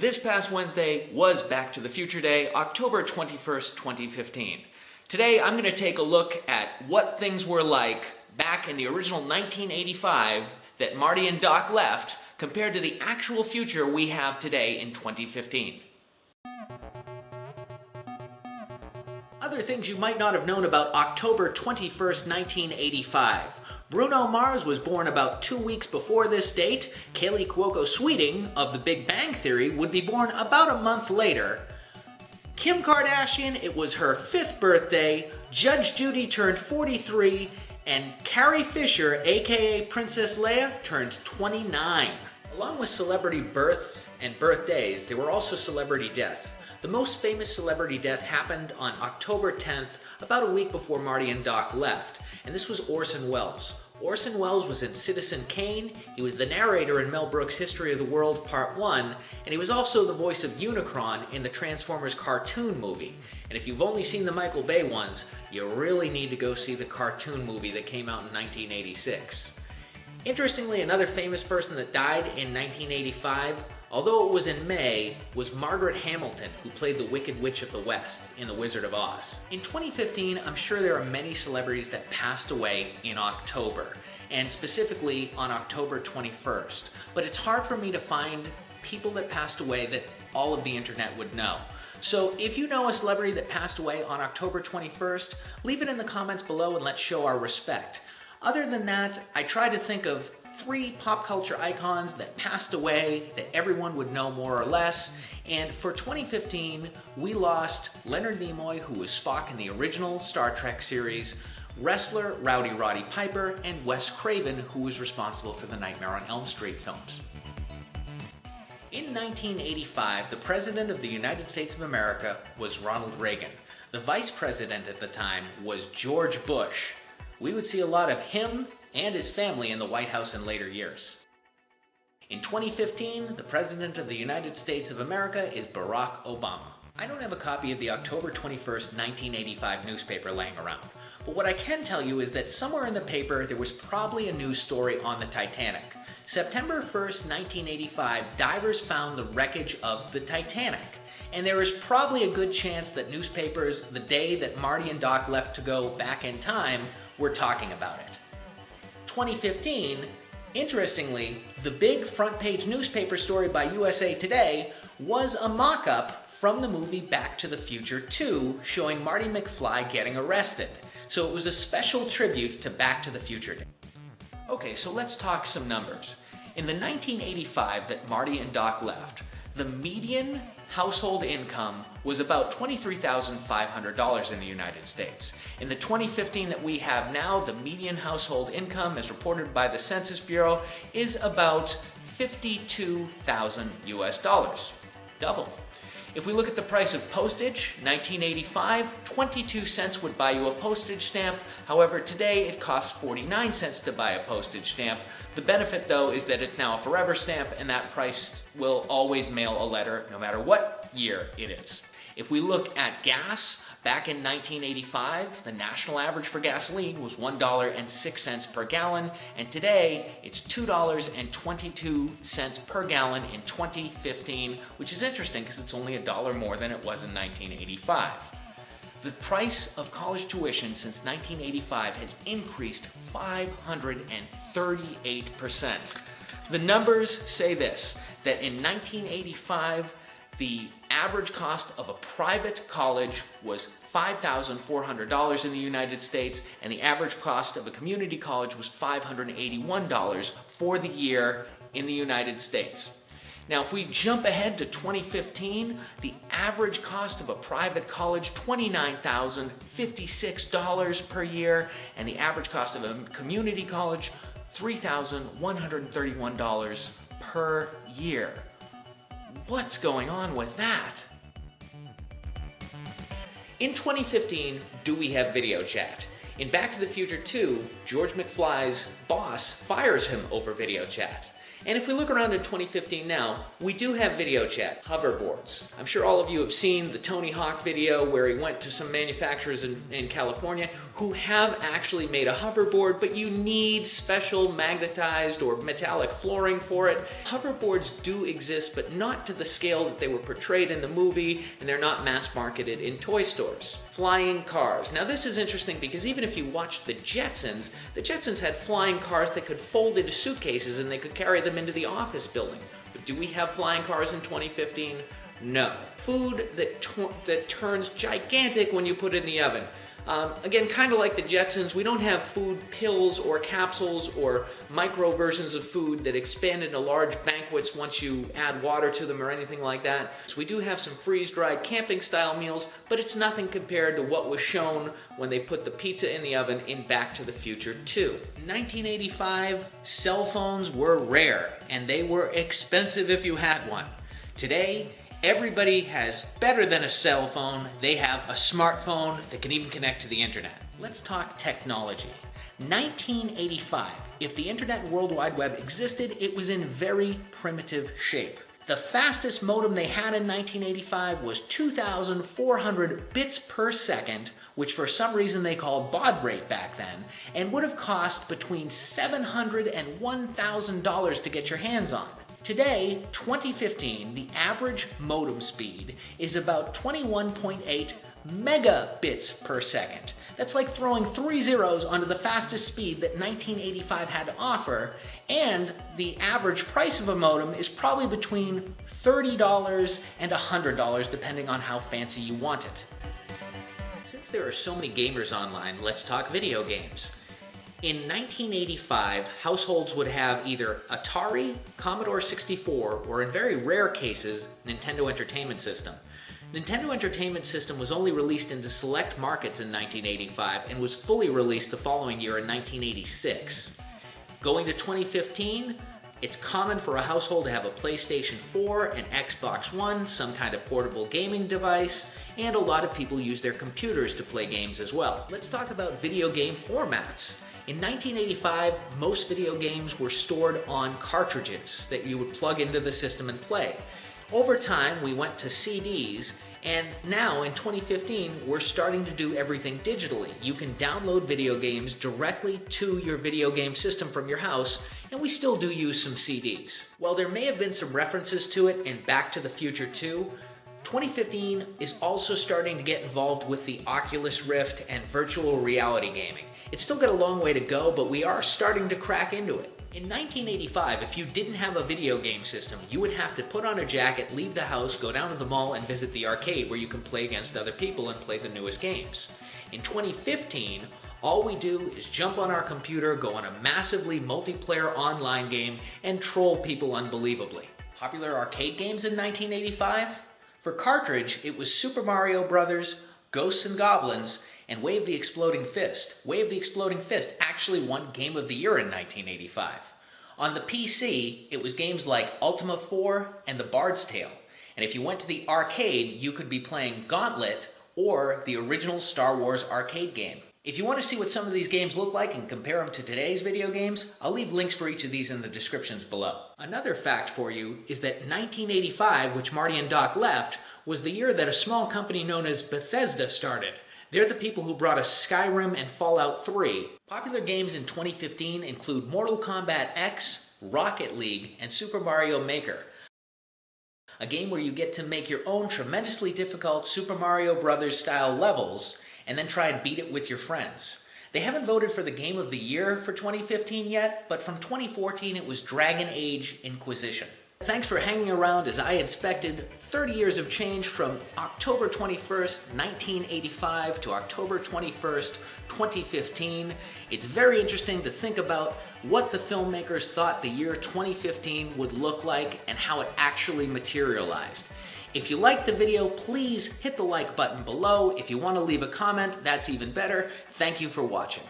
This past Wednesday was Back to the Future Day, October 21st, 2015. Today I'm going to take a look at what things were like back in the original 1985 that Marty and Doc left compared to the actual future we have today in 2015. Other things you might not have known about October 21st, 1985. Bruno Mars was born about 2 weeks before this date. Kaylee Cuoco Sweeting of The Big Bang Theory would be born about a month later. Kim Kardashian, it was her 5th birthday. Judge Judy turned 43, and Carrie Fisher, aka Princess Leia, turned 29. Along with celebrity births and birthdays, there were also celebrity deaths. The most famous celebrity death happened on October 10th, about a week before Marty and Doc left, and this was Orson Welles. Orson Welles was in Citizen Kane, he was the narrator in Mel Brooks' History of the World Part 1, and he was also the voice of Unicron in the Transformers cartoon movie. And if you've only seen the Michael Bay ones, you really need to go see the cartoon movie that came out in 1986. Interestingly, another famous person that died in 1985, although it was in May, was Margaret Hamilton, who played the Wicked Witch of the West in The Wizard of Oz. In 2015, I'm sure there are many celebrities that passed away in October, and specifically on October 21st. But it's hard for me to find people that passed away that all of the internet would know. So if you know a celebrity that passed away on October 21st, leave it in the comments below and let's show our respect. Other than that, I try to think of 3 pop culture icons that passed away that everyone would know more or less. And for 2015, we lost Leonard Nimoy, who was Spock in the original Star Trek series, wrestler Rowdy Roddy Piper, and Wes Craven, who was responsible for the Nightmare on Elm Street films. In 1985, the President of the United States of America was Ronald Reagan. The Vice President at the time was George Bush. We would see a lot of him and his family in the White House in later years. In 2015, the President of the United States of America is Barack Obama. I don't have a copy of the October 21st, 1985 newspaper laying around, but what I can tell you is that somewhere in the paper there was probably a news story on the Titanic. September 1st, 1985, divers found the wreckage of the Titanic. And there is probably a good chance that newspapers, the day that Marty and Doc left to go back in time, were talking about it. 2015, interestingly, the big front page newspaper story by USA Today was a mock-up from the movie Back to the Future 2 showing Marty McFly getting arrested. So it was a special tribute to Back to the Future Day. Okay, so let's talk some numbers. In the 1985 that Marty and Doc left, the median household income was about $23,500 in the United States. In the 2015 that we have now, the median household income, as reported by the Census Bureau, is about $52,000 US. Double. If we look at the price of postage, 1985, 22 cents would buy you a postage stamp. However, today it costs 49 cents to buy a postage stamp. The benefit, though, is that it's now a forever stamp, and that price will always mail a letter no matter what year it is. If we look at gas, back in 1985, the national average for gasoline was $1.06 per gallon, and today it's $2.22 per gallon in 2015, which is interesting because it's only $1 more than it was in 1985. The price of college tuition since 1985 has increased 538%. The numbers say this, that in 1985, the average cost of a private college was $5,400 in the United States, and the average cost of a community college was $581 for the year in the United States. Now, if we jump ahead to 2015, the average cost of a private college, $29,056 per year, and the average cost of a community college, $3,131 per year. What's going on with that? In 2015, do we have video chat? In Back to the Future 2, George McFly's boss fires him over video chat. And if we look around in 2015 now, we do have video chat, hoverboards. I'm sure all of you have seen the Tony Hawk video where he went to some manufacturers in California who have actually made a hoverboard, but you need special magnetized or metallic flooring for it. Hoverboards do exist, but not to the scale that they were portrayed in the movie, and they're not mass marketed in toy stores. Flying cars. Now this is interesting because even if you watched the Jetsons had flying cars that could fold into suitcases and they could carry them into the office building. But do we have flying cars in 2015? No. Food that turns gigantic when you put it in the oven. Again, kind of like the Jetsons, we don't have food pills or capsules or micro versions of food that expand into large banquets once you add water to them or anything like that. So we do have some freeze-dried camping-style meals, but it's nothing compared to what was shown when they put the pizza in the oven in Back to the Future 2. In 1985, cell phones were rare, and they were expensive if you had one. Today, everybody has better than a cell phone. They have a smartphone that can even connect to the internet. Let's talk technology. 1985. If the internet and World Wide Web existed, it was in very primitive shape. The fastest modem they had in 1985 was 2,400 bits per second, which for some reason they called baud rate back then, and would have cost between $700 and $1,000 to get your hands on. Today, 2015, the average modem speed is about 21.8 megabits per second. That's like throwing 3 zeros onto the fastest speed that 1985 had to offer, and the average price of a modem is probably between $30 and $100 depending on how fancy you want it. Since there are so many gamers online, let's talk video games. In 1985, households would have either Atari, Commodore 64, or in very rare cases, Nintendo Entertainment System. Nintendo Entertainment System was only released into select markets in 1985 and was fully released the following year in 1986. Going to 2015, it's common for a household to have a PlayStation 4, an Xbox One, some kind of portable gaming device, and a lot of people use their computers to play games as well. Let's talk about video game formats. In 1985, most video games were stored on cartridges that you would plug into the system and play. Over time, we went to CDs, and now in 2015, we're starting to do everything digitally. You can download video games directly to your video game system from your house, and we still do use some CDs. While there may have been some references to it in Back to the Future 2, 2015 is also starting to get involved with the Oculus Rift and virtual reality gaming. It's still got a long way to go, but we are starting to crack into it. In 1985, if you didn't have a video game system, you would have to put on a jacket, leave the house, go down to the mall, and visit the arcade where you can play against other people and play the newest games. In 2015, all we do is jump on our computer, go on a massively multiplayer online game, and troll people unbelievably. Popular arcade games in 1985? For cartridge, it was Super Mario Bros., Ghosts and Goblins, and Wave the Exploding Fist. Wave the Exploding Fist actually won Game of the Year in 1985. On the PC, it was games like Ultima 4 and The Bard's Tale. And if you went to the arcade, you could be playing Gauntlet or the original Star Wars arcade game. If you want to see what some of these games look like and compare them to today's video games, I'll leave links for each of these in the descriptions below. Another fact for you is that 1985, which Marty and Doc left, was the year that a small company known as Bethesda started. They're the people who brought us Skyrim and Fallout 3. Popular games in 2015 include Mortal Kombat X, Rocket League, and Super Mario Maker. A game where you get to make your own tremendously difficult Super Mario Bros. Style levels and then try and beat it with your friends. They haven't voted for the Game of the Year for 2015 yet, but from 2014 it was Dragon Age Inquisition. Thanks for hanging around as I inspected 30 years of change from October 21st, 1985 to October 21st, 2015. It's very interesting to think about what the filmmakers thought the year 2015 would look like and how it actually materialized. If you liked the video, please hit the like button below. If you want to leave a comment, that's even better. Thank you for watching.